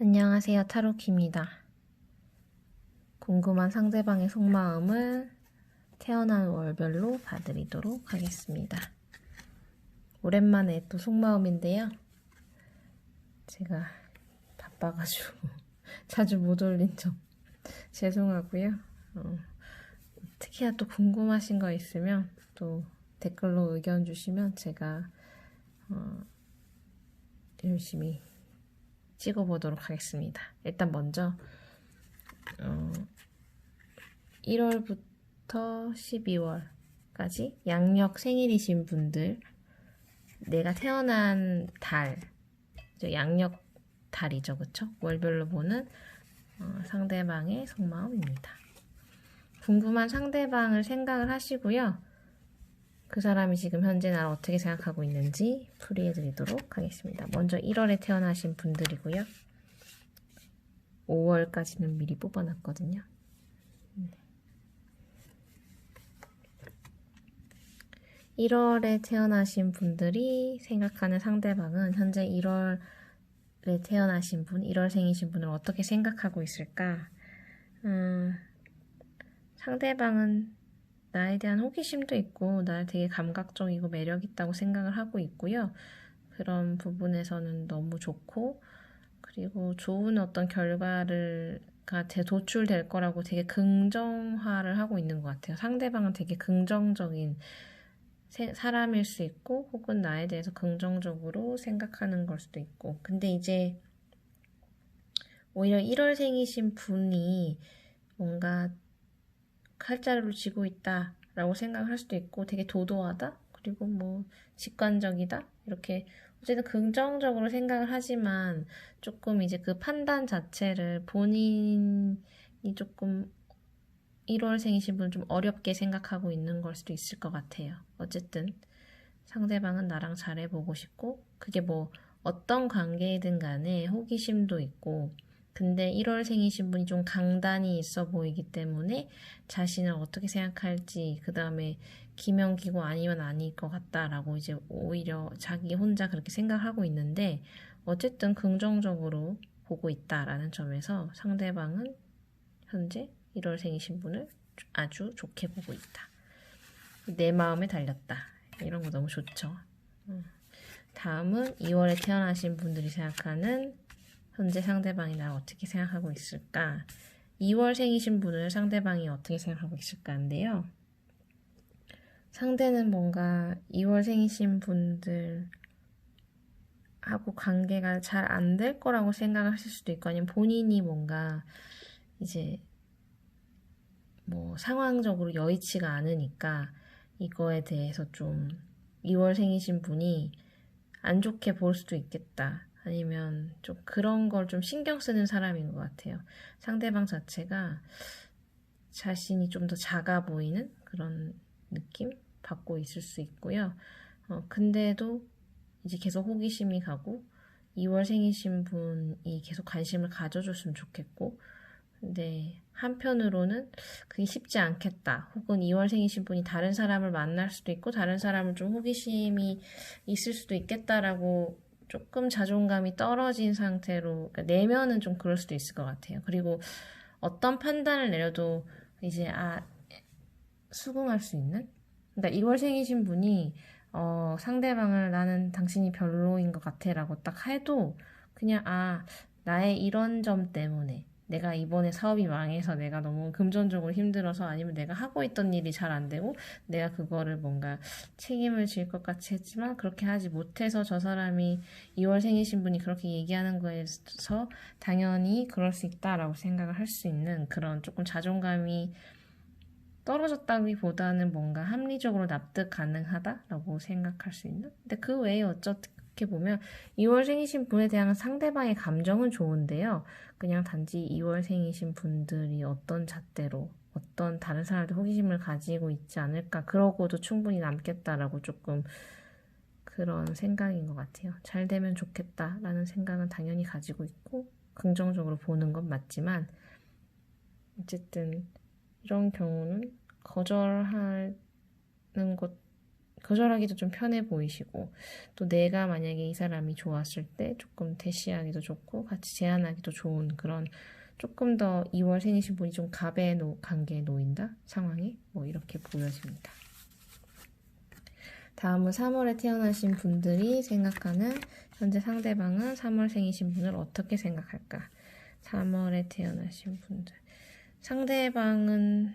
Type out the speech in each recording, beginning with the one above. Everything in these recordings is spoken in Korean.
안녕하세요, 타로키입니다. 궁금한 상대방의 속마음을 태어난 월별로 봐드리도록 하겠습니다. 오랜만에 또 속마음인데요. 제가 바빠가지고 자주 못 올린 점 죄송하고요. 특히나 또 궁금하신 거 있으면 또 댓글로 의견 주시면 제가 열심히 찍어보도록 하겠습니다. 일단 먼저 1월부터 12월까지 양력 생일이신 분들, 내가 태어난 달, 양력 달이죠, 그쵸? 월별로 보는 상대방의 속마음입니다. 궁금한 상대방을 생각을 하시고요. 그 사람이 지금 현재 나를 어떻게 생각하고 있는지 풀이해드리도록 하겠습니다. 먼저 1월에 태어나신 분들이고요. 5월까지는 미리 뽑아놨거든요. 1월에 태어나신 분들이 생각하는 상대방은 현재 1월에 태어나신 분, 1월생이신 분을 어떻게 생각하고 있을까? 상대방은 나에 대한 호기심도 있고 나를 되게 감각적이고 매력 있다고 생각을 하고 있고요. 그런 부분에서는 너무 좋고, 그리고 좋은 어떤 결과가 도출될 거라고 되게 긍정화를 하고 있는 것 같아요. 상대방은 되게 긍정적인 사람일 수 있고, 혹은 나에 대해서 긍정적으로 생각하는 걸 수도 있고, 근데 이제 오히려 1월생이신 분이 뭔가 칼자루를 쥐고 있다라고 생각할 수도 있고, 되게 도도하다, 그리고 뭐 직관적이다, 이렇게 어쨌든 긍정적으로 생각을 하지만 조금 이제 그 판단 자체를 본인이 조금 1월생이신 분은 좀 어렵게 생각하고 있는 걸 수도 있을 것 같아요. 어쨌든 상대방은 나랑 잘해보고 싶고, 그게 뭐 어떤 관계이든 간에 호기심도 있고, 근데 1월생이신 분이 좀 강단이 있어 보이기 때문에 자신을 어떻게 생각할지, 그 다음에 기면기고 아니면 아닐 것 같다라고 이제 오히려 자기 혼자 그렇게 생각하고 있는데, 어쨌든 긍정적으로 보고 있다라는 점에서 상대방은 현재 1월생이신 분을 아주 좋게 보고 있다. 내 마음에 달렸다. 이런 거 너무 좋죠. 다음은 2월에 태어나신 분들이 생각하는 현재 상대방이 나를 어떻게 생각하고 있을까? 2월생이신 분을 상대방이 어떻게 생각하고 있을까인데요. 상대는 뭔가 2월생이신 분들하고 관계가 잘 안 될 거라고 생각을 하실 수도 있고, 아니면 본인이 뭔가 이제 뭐 상황적으로 여의치가 않으니까 이거에 대해서 좀 2월생이신 분이 안 좋게 볼 수도 있겠다. 아니면 좀 그런 걸 좀 신경 쓰는 사람인 것 같아요. 상대방 자체가 자신이 좀 더 작아 보이는 그런 느낌 받고 있을 수 있고요. 근데도 이제 계속 호기심이 가고 2월생이신 분이 계속 관심을 가져줬으면 좋겠고, 근데 한편으로는 그게 쉽지 않겠다. 혹은 2월생이신 분이 다른 사람을 만날 수도 있고 다른 사람을 좀 호기심이 있을 수도 있겠다라고 조금 자존감이 떨어진 상태로, 그러니까 내면은 좀 그럴 수도 있을 것 같아요. 그리고 어떤 판단을 내려도 이제 수긍할 수 있는? 그러니까 2월생이신 분이 상대방을 나는 당신이 별로인 것 같아 라고 딱 해도 그냥 나의 이런 점 때문에 내가 이번에 사업이 망해서 내가 너무 금전적으로 힘들어서, 아니면 내가 하고 있던 일이 잘 안 되고 내가 그거를 뭔가 책임을 질 것 같이 했지만 그렇게 하지 못해서 저 사람이 2월생이신 분이 그렇게 얘기하는 거에서 당연히 그럴 수 있다라고 생각을 할 수 있는, 그런 조금 자존감이 떨어졌다기보다는 뭔가 합리적으로 납득 가능하다라고 생각할 수 있는? 근데 그 외에 어떻게 보면 2월생이신 분에 대한 상대방의 감정은 좋은데요. 그냥 단지 2월생이신 분들이 어떤 잣대로 어떤 다른 사람한테 호기심을 가지고 있지 않을까, 그러고도 충분히 남겠다라고 조금 그런 생각인 것 같아요. 잘 되면 좋겠다라는 생각은 당연히 가지고 있고 긍정적으로 보는 건 맞지만, 어쨌든 이런 경우는 거절하는 것 거절하기도 좀 편해 보이시고, 또 내가 만약에 이 사람이 좋았을 때 조금 대시하기도 좋고 같이 제안하기도 좋은 그런, 조금 더 2월 생이신 분이 좀 갑의 관계에 놓인다 상황이 뭐 이렇게 보여집니다. 다음은 3월에 태어나신 분들이 생각하는 현재 상대방은 3월 생이신 분을 어떻게 생각할까? 3월에 태어나신 분들, 상대방은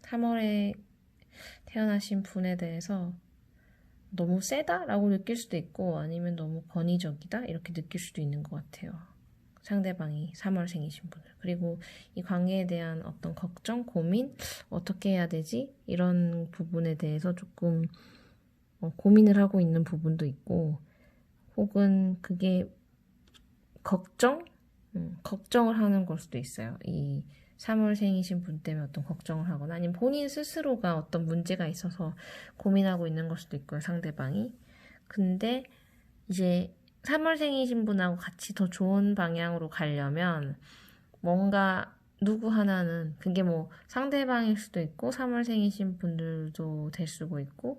3월에 태어나신 분에 대해서 너무 세다라고 느낄 수도 있고, 아니면 너무 권위적이다 이렇게 느낄 수도 있는 것 같아요. 상대방이 3월생이신 분들. 그리고 이 관계에 대한 어떤 걱정, 고민, 어떻게 해야 되지? 이런 부분에 대해서 조금 고민을 하고 있는 부분도 있고, 혹은 그게 걱정을 하는 걸 수도 있어요. 이 3월생이신 분 때문에 어떤 걱정을 하거나, 아니면 본인 스스로가 어떤 문제가 있어서 고민하고 있는 걸 수도 있고요, 상대방이. 근데 이제 3월생이신 분하고 같이 더 좋은 방향으로 가려면 뭔가 누구 하나는, 그게 뭐 상대방일 수도 있고 3월생이신 분들도 될 수도 있고,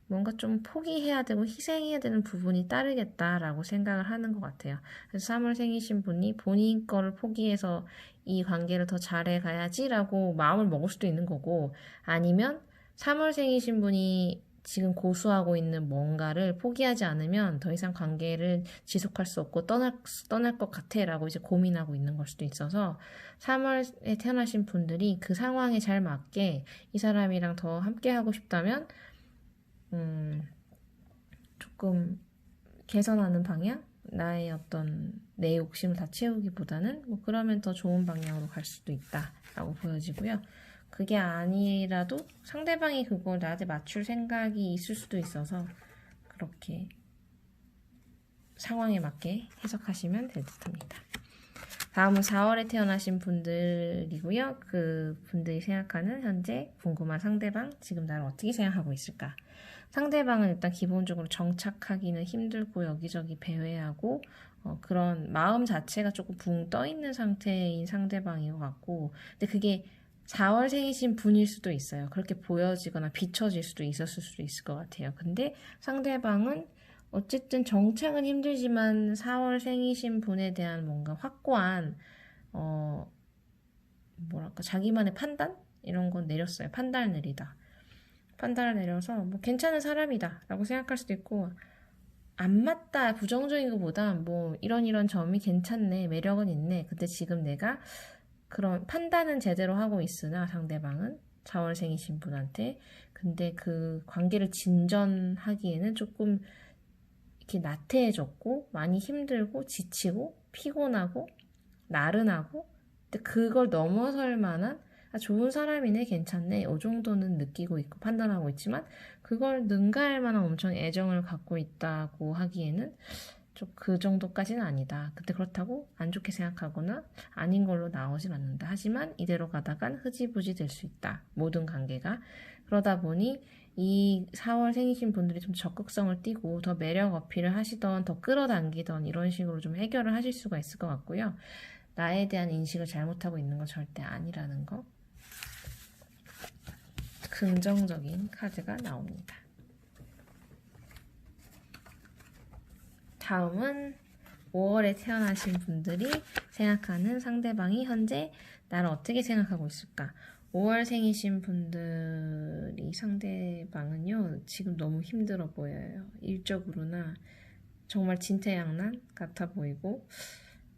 뭔가 좀 포기해야 되고 희생해야 되는 부분이 따르겠다라고 생각을 하는 것 같아요. 그래서 3월생이신 분이 본인 거를 포기해서 이 관계를 더 잘해가야지라고 마음을 먹을 수도 있는 거고, 아니면 3월생이신 분이 지금 고수하고 있는 뭔가를 포기하지 않으면 더 이상 관계를 지속할 수 없고 떠날 것 같아 라고 이제 고민하고 있는 걸 수도 있어서, 3월에 태어나신 분들이 그 상황에 잘 맞게 이 사람이랑 더 함께 하고 싶다면 조금 개선하는 방향? 나의 어떤 내 욕심을 다 채우기보다는 뭐 그러면 더 좋은 방향으로 갈 수도 있다라고 보여지고요. 그게 아니라도 상대방이 그걸 나한테 맞출 생각이 있을 수도 있어서 그렇게 상황에 맞게 해석하시면 될 듯합니다. 다음은 4월에 태어나신 분들이고요. 그 분들이 생각하는 현재 궁금한 상대방, 지금 나를 어떻게 생각하고 있을까? 상대방은 일단 기본적으로 정착하기는 힘들고 여기저기 배회하고 그런 마음 자체가 조금 붕 떠있는 상태인 상대방인 것 같고, 근데 그게 4월생이신 분일 수도 있어요. 그렇게 보여지거나 비춰질 수도 있었을 수도 있을 것 같아요. 근데 상대방은 어쨌든 정착은 힘들지만 4월생이신 분에 대한 뭔가 확고한 뭐랄까 자기만의 판단? 이런 건 내렸어요. 판단을 내리다. 판단을 내려서 뭐 괜찮은 사람이다 라고 생각할 수도 있고, 안 맞다 부정적인 것보다 뭐 이런 점이 괜찮네, 매력은 있네, 근데 지금 내가 그런 판단은 제대로 하고 있으나 상대방은 4월생이신 분한테, 근데 그 관계를 진전하기에는 조금 이렇게 나태해졌고 많이 힘들고 지치고 피곤하고 나른하고, 근데 그걸 넘어설 만한 좋은 사람이네, 괜찮네, 이 정도는 느끼고 있고 판단하고 있지만 그걸 능가할 만한 엄청 애정을 갖고 있다고 하기에는 좀 그 정도까지는 아니다. 근데 그렇다고 안 좋게 생각하거나 아닌 걸로 나오진 않는다. 하지만 이대로 가다간 흐지부지 될 수 있다, 모든 관계가. 그러다 보니 이 4월 생이신 분들이 좀 적극성을 띠고 더 매력 어필을 하시던, 더 끌어당기던 이런 식으로 좀 해결을 하실 수가 있을 것 같고요. 나에 대한 인식을 잘못하고 있는 건 절대 아니라는 거, 긍정적인 카드가 나옵니다. 다음은 5월에 태어나신 분들이 생각하는 상대방이 현재 나를 어떻게 생각하고 있을까? 5월생이신 분들이 상대방은요, 지금 너무 힘들어 보여요. 일적으로나 정말 진퇴양난 같아 보이고,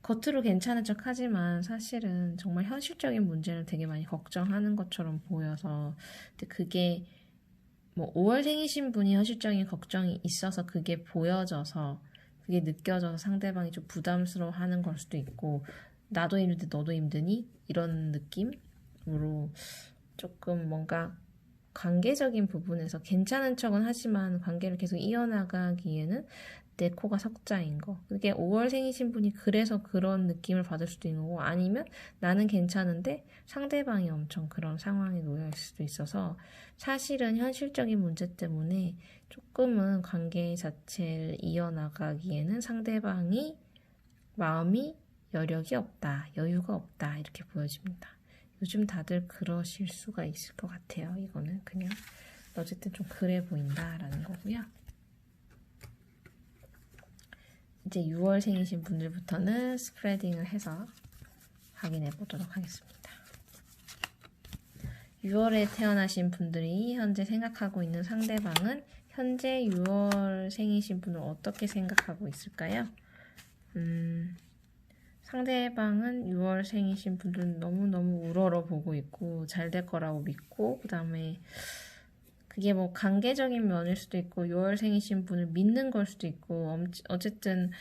겉으로 괜찮은 척 하지만 사실은 정말 현실적인 문제를 되게 많이 걱정하는 것처럼 보여서, 근데 그게 뭐 5월생이신 분이 현실적인 걱정이 있어서 그게 보여져서, 그게 느껴져서 상대방이 좀 부담스러워하는 걸 수도 있고, 나도 힘든데 너도 힘드니? 이런 느낌으로 조금 뭔가 관계적인 부분에서 괜찮은 척은 하지만 관계를 계속 이어나가기에는 내 코가 석자인 거. 그게 5월생이신 분이 그래서 그런 느낌을 받을 수도 있는 거고, 아니면 나는 괜찮은데 상대방이 엄청 그런 상황에 놓여 있을 수도 있어서, 사실은 현실적인 문제 때문에 조금은 관계 자체를 이어나가기에는 상대방이 마음이 여력이 없다, 여유가 없다, 이렇게 보여집니다. 요즘 다들 그러실 수가 있을 것 같아요. 이거는 그냥 어쨌든 좀 그래 보인다라는 거고요. 이제 6월생이신 분들부터는 스프레딩을 해서 확인해 보도록 하겠습니다. 6월에 태어나신 분들이 현재 생각하고 있는 상대방은 현재 6월생이신 분을 어떻게 생각하고 있을까요? 상대방은 6월생이신 분들은 너무너무 우러러 보고 있고 잘 될 거라고 믿고, 그 다음에 그게 뭐 관계적인 면일 수도 있고 6월생이신 분을 믿는 걸 수도 있고, 어쨌든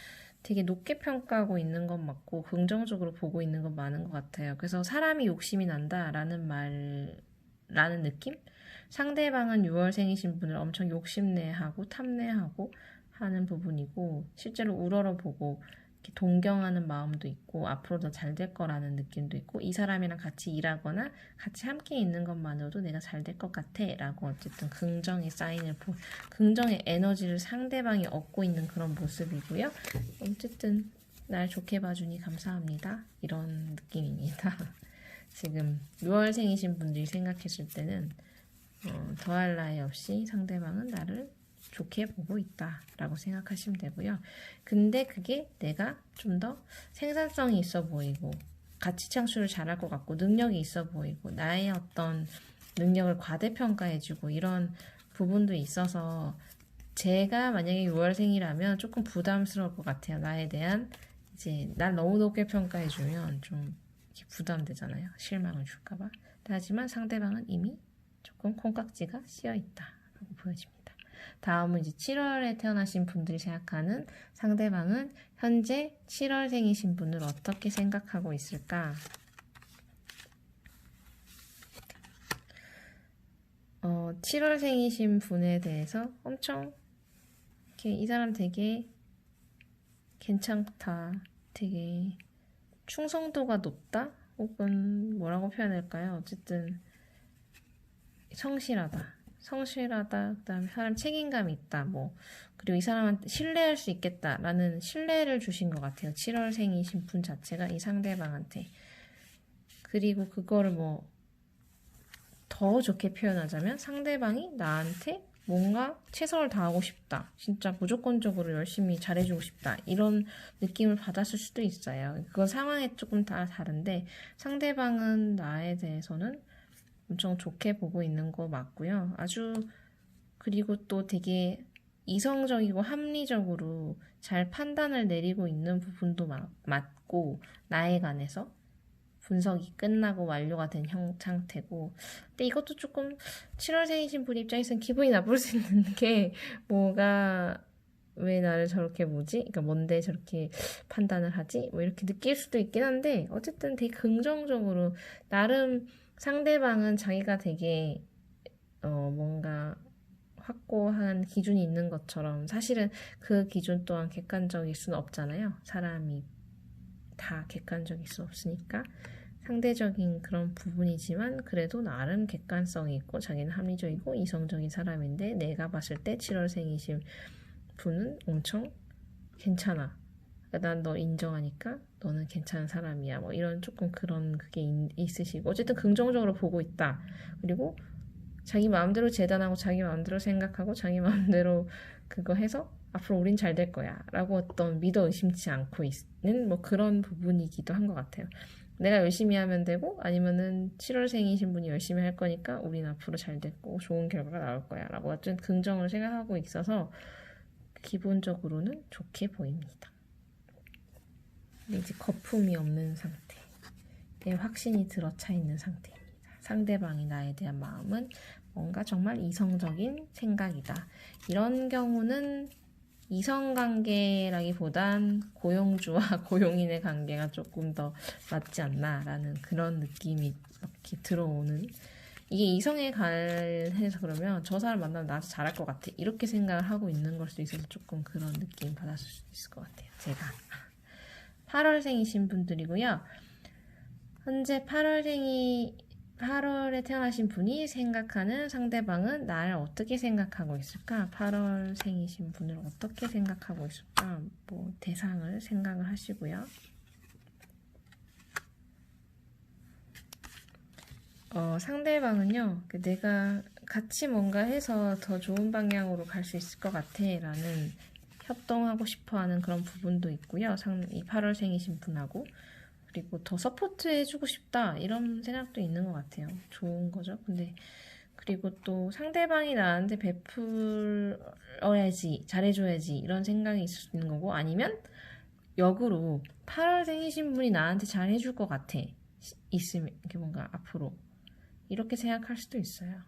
되게 높게 평가하고 있는 건 맞고 긍정적으로 보고 있는 건 많은 것 같아요. 그래서 사람이 욕심이 난다라는 느낌? 상대방은 6월생이신 분을 엄청 욕심내하고 탐내하고 하는 부분이고, 실제로 우러러보고 이렇게 동경하는 마음도 있고 앞으로 더 잘 될 거라는 느낌도 있고, 이 사람이랑 같이 일하거나 같이 함께 있는 것만으로도 내가 잘 될 것 같아 라고 어쨌든 긍정의 긍정의 에너지를 상대방이 얻고 있는 그런 모습이고요. 어쨌든 날 좋게 봐주니 감사합니다, 이런 느낌입니다. 지금 6월생이신 분들이 생각했을 때는 더할 나위 없이 상대방은 나를 좋게 보고 있다라고 생각하시면 되고요. 근데 그게 내가 좀 더 생산성이 있어 보이고 가치 창출을 잘할 것 같고 능력이 있어 보이고 나의 어떤 능력을 과대평가해주고 이런 부분도 있어서, 제가 만약에 6월생이라면 조금 부담스러울 것 같아요. 나에 대한, 이제 날 너무 높게 평가해주면 좀 부담되잖아요. 실망을 줄까봐. 하지만 상대방은 이미 조금 콩깍지가 씌어있다라고 보여집니다. 다음은 이제 7월에 태어나신 분들이 생각하는 상대방은 현재 7월생이신 분을 어떻게 생각하고 있을까? 7월생이신 분에 대해서 엄청 이렇게 이 사람 되게 괜찮다, 되게 충성도가 높다? 혹은 뭐라고 표현할까요? 어쨌든 성실하다, 그다음에 사람 책임감이 있다, 그리고 이 사람한테 신뢰할 수 있겠다라는 신뢰를 주신 것 같아요. 7월생이신 분 자체가 이 상대방한테. 그리고 그거를 더 좋게 표현하자면 상대방이 나한테 뭔가 최선을 다하고 싶다, 진짜 무조건적으로 열심히 잘해주고 싶다, 이런 느낌을 받았을 수도 있어요. 그건 상황에 조금 다 다른데 상대방은 나에 대해서는 엄청 좋게 보고 있는 거 맞고요. 그리고 또 되게 이성적이고 합리적으로 잘 판단을 내리고 있는 부분도 맞고, 나에 관해서 분석이 끝나고 완료가 된 상태고. 근데 이것도 조금 7월생이신 분 입장에서는 기분이 나쁠 수 있는 게, 왜 나를 저렇게 그러니까 뭔데 저렇게 판단을 하지? 이렇게 느낄 수도 있긴 한데, 어쨌든 되게 긍정적으로 나름 상대방은 자기가 되게 뭔가 확고한 기준이 있는 것처럼, 사실은 그 기준 또한 객관적일 수는 없잖아요. 사람이 다 객관적일 수 없으니까 상대적인 그런 부분이지만, 그래도 나름 객관성이 있고 자기는 합리적이고 이성적인 사람인데, 내가 봤을 때 7월생이신 분은 엄청 괜찮아, 난 너 인정하니까 너는 괜찮은 사람이야, 이런 조금 그런 그게 있으시고, 어쨌든 긍정적으로 보고 있다. 그리고 자기 마음대로 재단하고 자기 마음대로 생각하고 자기 마음대로 그거 해서 앞으로 우린 잘 될 거야 라고 어떤 믿어 의심치 않고 있는 그런 부분이기도 한 것 같아요. 내가 열심히 하면 되고, 아니면은 7월생이신 분이 열심히 할 거니까 우린 앞으로 잘 됐고 좋은 결과가 나올 거야 라고 어떤 긍정을 생각하고 있어서 기본적으로는 좋게 보입니다. 근데 이제 거품이 없는 상태, 내 확신이 들어차 있는 상태입니다. 상대방이 나에 대한 마음은 뭔가 정말 이성적인 생각이다. 이런 경우는 이성관계라기보단 고용주와 고용인의 관계가 조금 더 맞지 않나라는 그런 느낌이 이렇게 들어오는, 이게 이성에 관해서 그러면 저 사람 만나면 나한테 잘할 것 같아 이렇게 생각을 하고 있는 걸 수도 있어서 조금 그런 느낌 받았을 수도 있을 것 같아요. 제가 8월생이신 분들이고요. 현재 8월에 태어나신 분이 생각하는 상대방은 나를 어떻게 생각하고 있을까? 8월생이신 분을 어떻게 생각하고 있을까? 대상을 생각을 하시고요. 상대방은요, 내가 같이 뭔가 해서 더 좋은 방향으로 갈 수 있을 것 같아 라는 협동하고 싶어 하는 그런 부분도 있고요. 이 8월생이신 분하고. 그리고 더 서포트 해주고 싶다 이런 생각도 있는 것 같아요. 좋은 거죠. 근데 그리고 또 상대방이 나한테 베풀어야지, 잘해줘야지 이런 생각이 있을 수 있는 거고, 아니면 역으로 8월생이신 분이 나한테 잘해줄 것 같아. 있으면 이렇게 뭔가 앞으로 이렇게 생각할 수도 있어요.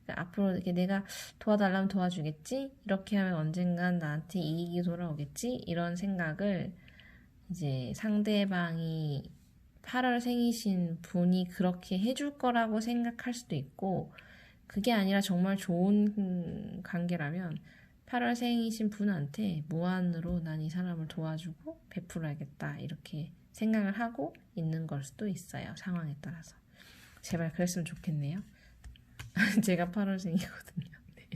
그러니까 앞으로 이렇게 내가 도와달라면 도와주겠지, 이렇게 하면 언젠간 나한테 이익이 돌아오겠지, 이런 생각을 이제 상대방이 8월생이신 분이 그렇게 해줄 거라고 생각할 수도 있고, 그게 아니라 정말 좋은 관계라면 8월생이신 분한테 무한으로 난 이 사람을 도와주고 베풀어야겠다 이렇게 생각을 하고 있는 걸 수도 있어요. 상황에 따라서. 제발 그랬으면 좋겠네요. 제가 8월생이거든요. 네.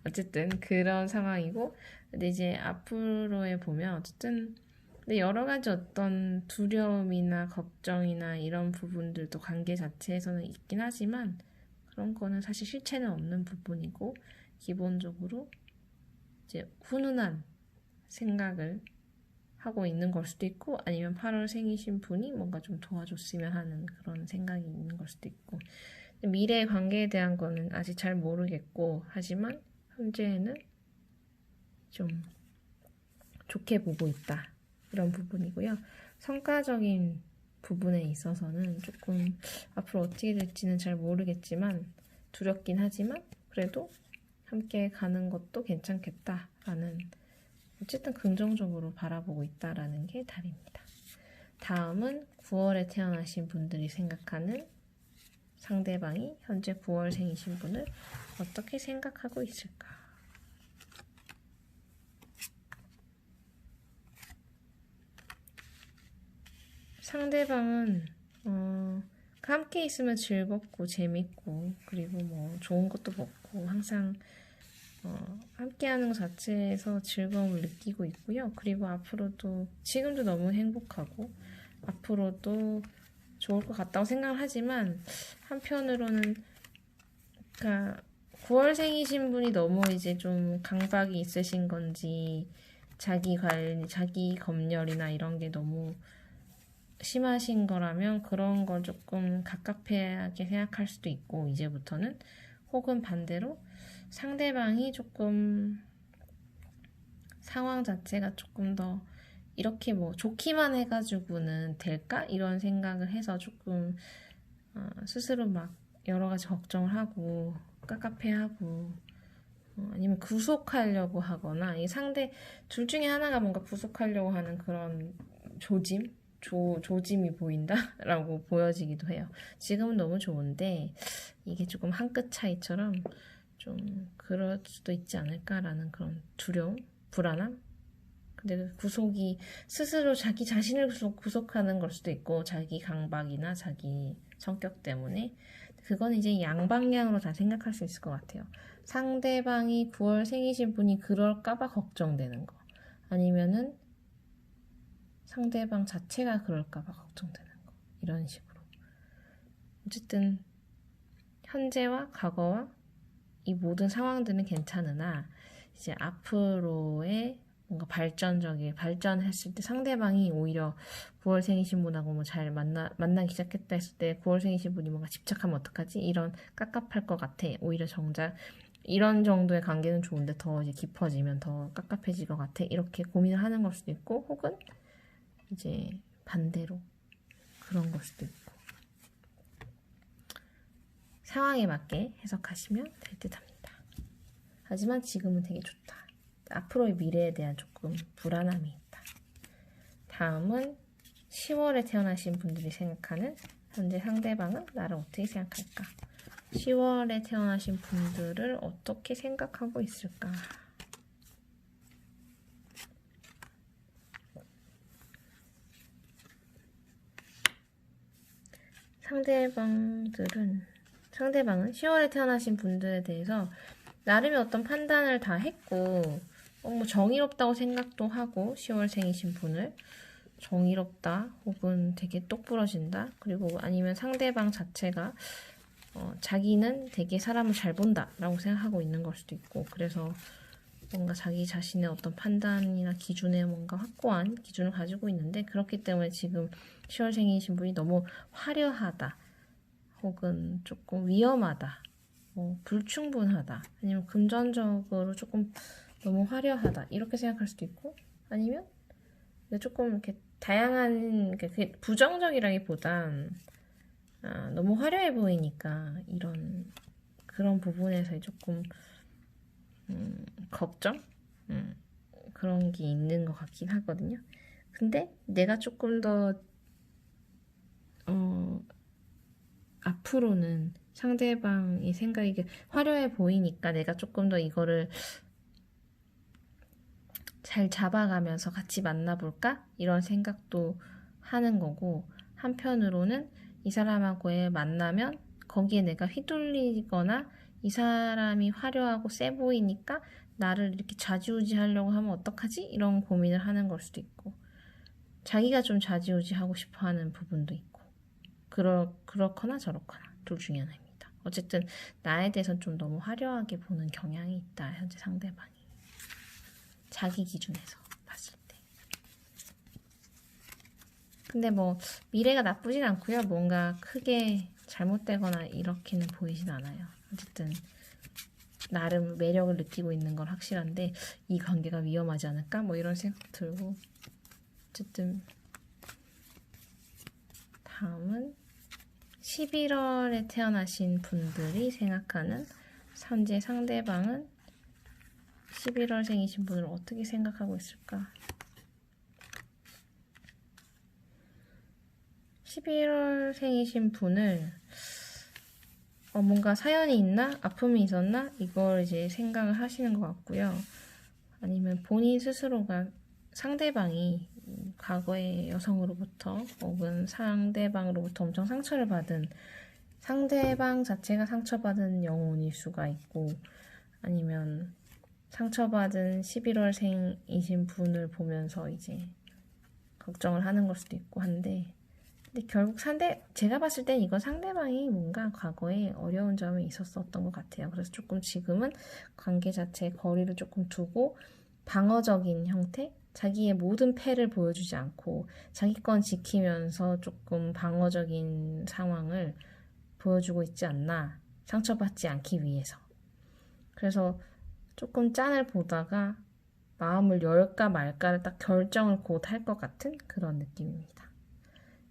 어쨌든 그런 상황이고, 근데 이제 앞으로에 보면 어쨌든 근데 여러 가지 어떤 두려움이나 걱정이나 이런 부분들도 관계 자체에서는 있긴 하지만, 그런 거는 사실 실체는 없는 부분이고, 기본적으로 이제 훈훈한 생각을 하고 있는 걸 수도 있고, 아니면 8월생이신 분이 뭔가 좀 도와줬으면 하는 그런 생각이 있는 걸 수도 있고, 미래의 관계에 대한 거는 아직 잘 모르겠고, 하지만 현재는 좀 좋게 보고 있다 이런 부분이고요. 성과적인 부분에 있어서는 조금 앞으로 어떻게 될지는 잘 모르겠지만, 두렵긴 하지만 그래도 함께 가는 것도 괜찮겠다라는, 어쨌든 긍정적으로 바라보고 있다라는 게 답입니다. 다음은 9월에 태어나신 분들이 생각하는 상대방이 현재 9월생이신 분을 어떻게 생각하고 있을까? 상대방은 함께 있으면 즐겁고 재밌고, 그리고 뭐 좋은 것도 먹고, 항상 함께하는 것 자체에서 즐거움을 느끼고 있고요. 그리고 앞으로도 지금도 너무 행복하고 앞으로도 좋을 것 같다고 생각을 하지만, 한편으로는 그러니까 9월생이신 분이 너무 이제 좀 강박이 있으신 건지, 자기 관리, 자기 검열이나 이런 게 너무 심하신 거라면 그런 걸 조금 갑갑하게 생각할 수도 있고, 이제부터는. 혹은 반대로 상대방이 조금 상황 자체가 조금 더 이렇게 뭐 좋기만 해가지고는 될까? 이런 생각을 해서 조금 스스로 막 여러 가지 걱정을 하고 깝깝해하고, 아니면 구속하려고 하거나, 이 상대 둘 중에 하나가 뭔가 구속하려고 하는 그런 조짐이 보인다라고 보여지기도 해요. 지금은 너무 좋은데 이게 조금 한 끗 차이처럼 좀 그럴 수도 있지 않을까라는 그런 두려움, 불안함. 근데 그 구속이 스스로 자기 자신을 구속하는 걸 수도 있고, 자기 강박이나 자기 성격 때문에. 그건 이제 양방향으로 다 생각할 수 있을 것 같아요. 상대방이 9월 생이신 분이 그럴까봐 걱정되는 거, 아니면은 상대방 자체가 그럴까봐 걱정되는 거, 이런 식으로. 어쨌든 현재와 과거와 이 모든 상황들은 괜찮으나, 이제 앞으로의 뭔가 발전했을 때 상대방이 오히려 9월생이신 분하고 뭐 잘 만나기 시작했다 했을 때 9월생이신 분이 뭔가 집착하면 어떡하지? 이런 깝깝할 것 같아. 오히려 정작 이런 정도의 관계는 좋은데 더 이제 깊어지면 더 깝깝해질 것 같아. 이렇게 고민을 하는 걸 수도 있고, 혹은 이제 반대로 그런 걸 수도 있고. 상황에 맞게 해석하시면 될 듯 합니다. 하지만 지금은 되게 좋다. 앞으로의 미래에 대한 조금 불안함이 있다. 다음은 10월에 태어나신 분들이 생각하는 현재 상대방은 나를 어떻게 생각할까? 10월에 태어나신 분들을 어떻게 생각하고 있을까? 상대방은 10월에 태어나신 분들에 대해서 나름의 어떤 판단을 다 했고, 뭐 정의롭다고 생각도 하고, 10월생이신 분을 정의롭다 혹은 되게 똑부러진다, 그리고 아니면 상대방 자체가 자기는 되게 사람을 잘 본다라고 생각하고 있는 걸 수도 있고, 그래서 뭔가 자기 자신의 어떤 판단이나 기준에 뭔가 확고한 기준을 가지고 있는데, 그렇기 때문에 지금 10월생이신 분이 너무 화려하다, 혹은 조금 위험하다, 불충분하다, 아니면 금전적으로 조금 너무 화려하다 이렇게 생각할 수도 있고, 아니면 조금 이렇게 다양한, 그게 부정적이라기보단 너무 화려해 보이니까 그런 부분에서 조금 걱정? 그런 게 있는 것 같긴 하거든요. 근데 내가 조금 더 앞으로는 상대방의 생각이 화려해 보이니까 내가 조금 더 이거를 잘 잡아가면서 같이 만나볼까? 이런 생각도 하는 거고, 한편으로는 이 사람하고의 만나면 거기에 내가 휘둘리거나 이 사람이 화려하고 세 보이니까 나를 이렇게 좌지우지하려고 하면 어떡하지? 이런 고민을 하는 걸 수도 있고, 자기가 좀 좌지우지하고 싶어하는 부분도 있고, 그렇거나 저렇거나 둘 중에 하나입니다. 어쨌든 나에 대해서는 좀 너무 화려하게 보는 경향이 있다, 현재 상대방이. 자기 기준에서 봤을 때. 근데 미래가 나쁘진 않고요. 뭔가 크게 잘못되거나 이렇게는 보이진 않아요. 어쨌든 나름 매력을 느끼고 있는 건 확실한데, 이 관계가 위험하지 않을까? 이런 생각 들고. 어쨌든 다음은 11월에 태어나신 분들이 생각하는 현재 상대방은 11월생이신 분을 어떻게 생각하고 있을까? 11월생이신 분을 뭔가 사연이 있나? 아픔이 있었나? 이걸 이제 생각을 하시는 것 같고요. 아니면 본인 스스로가 상대방이 과거의 여성으로부터 혹은 상대방으로부터 엄청 상처를 받은, 상대방 자체가 상처받은 영혼일 수가 있고, 아니면 상처받은 11월생이신 분을 보면서 이제 걱정을 하는 걸 수도 있고 한데, 근데 결국 제가 봤을 땐 이건 상대방이 뭔가 과거에 어려운 점이 있었던 것 같아요. 그래서 조금 지금은 관계 자체에 거리를 조금 두고 방어적인 형태? 자기의 모든 패를 보여주지 않고 자기 건 지키면서 조금 방어적인 상황을 보여주고 있지 않나. 상처받지 않기 위해서. 그래서 조금 짠을 보다가 마음을 열까 말까를 딱 결정을 곧 할 것 같은 그런 느낌입니다.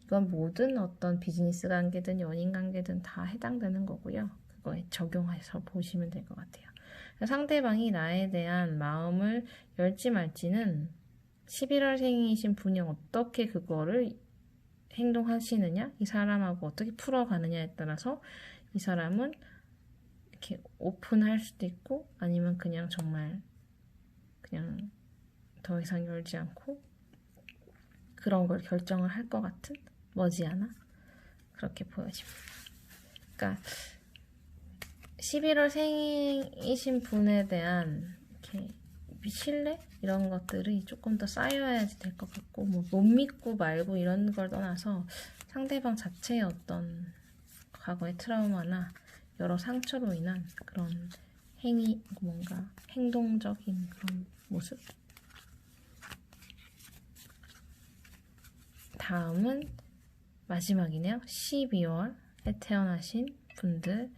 이건 모든 어떤 비즈니스 관계든 연인 관계든 다 해당되는 거고요. 그거에 적용해서 보시면 될 것 같아요. 상대방이 나에 대한 마음을 열지 말지는 11월생이신 분이 어떻게 그거를 행동하시느냐, 이 사람하고 어떻게 풀어가느냐에 따라서 이 사람은 이렇게 오픈할 수도 있고, 아니면 그냥 정말 그냥 더 이상 열지 않고 그런 걸 결정을 할 것 같은, 머지않아 그렇게 보여집니다. 그러니까 11월 생이신 분에 대한 이렇게 신뢰? 이런 것들이 조금 더 쌓여야지 될 것 같고, 못 믿고 말고 이런 걸 떠나서 상대방 자체의 어떤 과거의 트라우마나 여러 상처로 인한 그런 뭔가 행동적인 그런 모습. 다음은 마지막이네요. 12월에 태어나신 분들,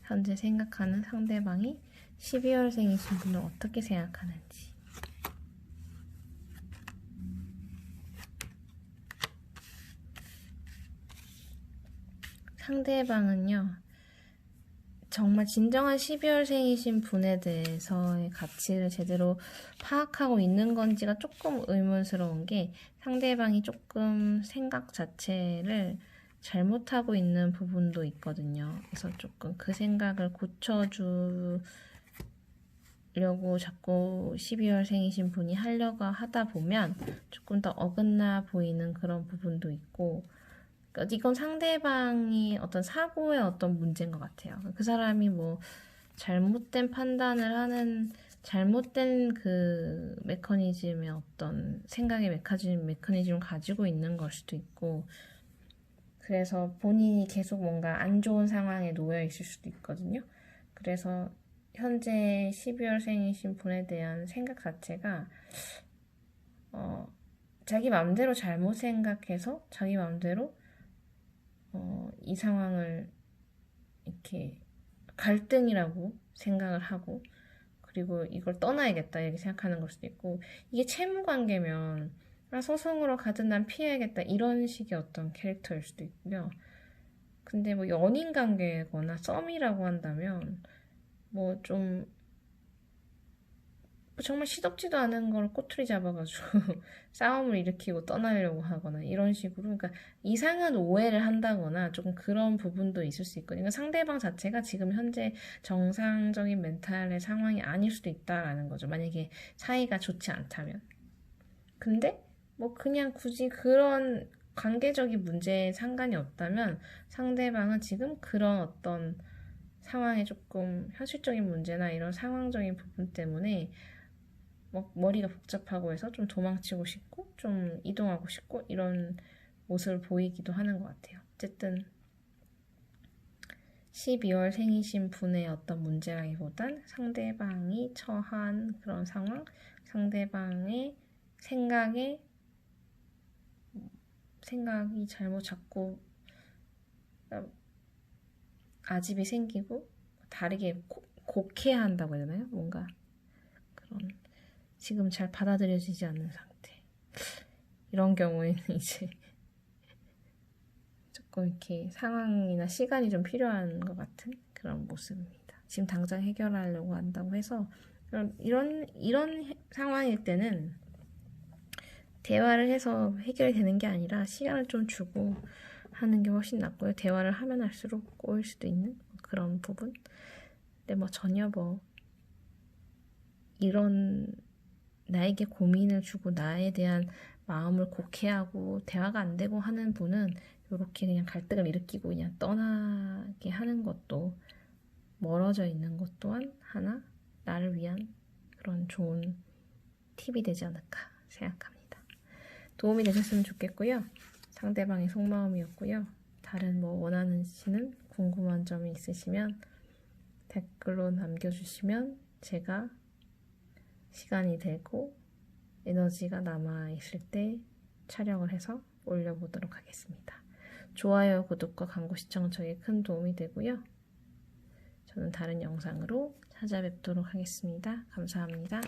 현재 생각하는 상대방이 12월생이신 분을 어떻게 생각하는지. 상대방은요, 정말 진정한 12월생이신 분에 대해서의 가치를 제대로 파악하고 있는 건지가 조금 의문스러운 게, 상대방이 조금 생각 자체를 잘못하고 있는 부분도 있거든요. 그래서 조금 그 생각을 고쳐주려고 자꾸 12월생이신 분이 하려고 하다 보면 조금 더 어긋나 보이는 그런 부분도 있고, 이건 상대방이 어떤 사고의 어떤 문제인 것 같아요. 그 사람이 잘못된 판단을 하는, 잘못된 그 메커니즘의 어떤 생각의 메커니즘을 가지고 있는 걸 수도 있고, 그래서 본인이 계속 뭔가 안 좋은 상황에 놓여 있을 수도 있거든요. 그래서 현재 12월생이신 분에 대한 생각 자체가 자기 마음대로 잘못 생각해서 자기 마음대로 이 상황을 이렇게 갈등이라고 생각을 하고 그리고 이걸 떠나야겠다 이렇게 생각하는 걸 수도 있고 이게 채무 관계면 소송으로 가든 난 피해야겠다 이런 식의 어떤 캐릭터일 수도 있고요. 근데 뭐 연인 관계거나 썸이라고 한다면 뭐 좀 정말 시덥지도 않은 걸 꼬투리 잡아가지고 싸움을 일으키고 떠나려고 하거나 이런 식으로 그러니까 이상한 오해를 한다거나 조금 그런 부분도 있을 수 있거든요. 그러니까 상대방 자체가 지금 현재 정상적인 멘탈의 상황이 아닐 수도 있다라는 거죠. 만약에 사이가 좋지 않다면. 근데 뭐 그냥 굳이 그런 관계적인 문제에 상관이 없다면 상대방은 지금 그런 어떤 상황에 조금 현실적인 문제나 이런 상황적인 부분 때문에 막 머리가 복잡하고 해서 좀 도망치고 싶고 좀 이동하고 싶고 이런 모습을 보이기도 하는 것 같아요. 어쨌든 12월 생이신 분의 어떤 문제라기보단 상대방이 처한 그런 상황, 상대방의 생각이 잘못 자꾸 아집이 생기고 다르게 곡해한다고 해야 되나요? 뭔가 그런 지금 잘 받아들여지지 않는 상태. 이런 경우에는 이제 조금 이렇게 상황이나 시간이 좀 필요한 것 같은 그런 모습입니다. 지금 당장 해결하려고 한다고 해서 이런 상황일 때는 대화를 해서 해결이 되는 게 아니라 시간을 좀 주고 하는 게 훨씬 낫고요. 대화를 하면 할수록 꼬일 수도 있는 그런 부분. 근데 뭐 전혀 뭐 이런 나에게 고민을 주고 나에 대한 마음을 곡해하고 대화가 안 되고 하는 분은 이렇게 그냥 갈등을 일으키고 그냥 떠나게 하는 것도 멀어져 있는 것 또한 하나 나를 위한 그런 좋은 팁이 되지 않을까 생각합니다. 도움이 되셨으면 좋겠고요. 상대방의 속마음이었고요. 다른 뭐 원하시는 궁금한 점이 있으시면 댓글로 남겨주시면 제가 시간이 되고 에너지가 남아있을 때 촬영을 해서 올려보도록 하겠습니다. 좋아요, 구독과 광고 시청 저에게 큰 도움이 되고요. 저는 다른 영상으로 찾아뵙도록 하겠습니다. 감사합니다.